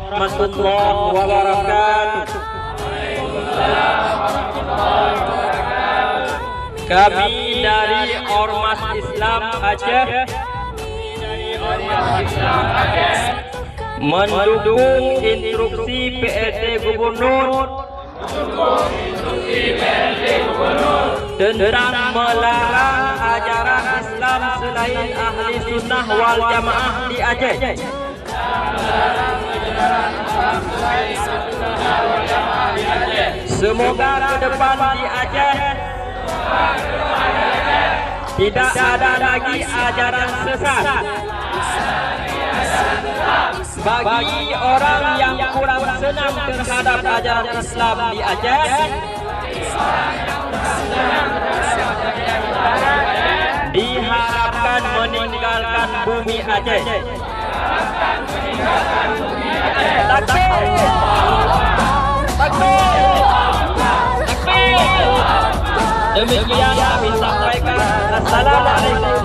warahmatullahi wabarakatuh. Kami dari Ormas Islam Aceh mendukung instruksi PLT Gubernur tentang melarang ajaran Islam selain ahli sunnah wal jamaah di Aceh. Semoga ke depan di Aceh tidak ada lagi ajaran sesat. Bagi orang yang kurang senang terhadap ajaran Islam di Aceh, diharapkan meninggalkan bumi Aceh. Takbir! Takbir! Takbir! Demikian kami sampaikan. Assalamualaikum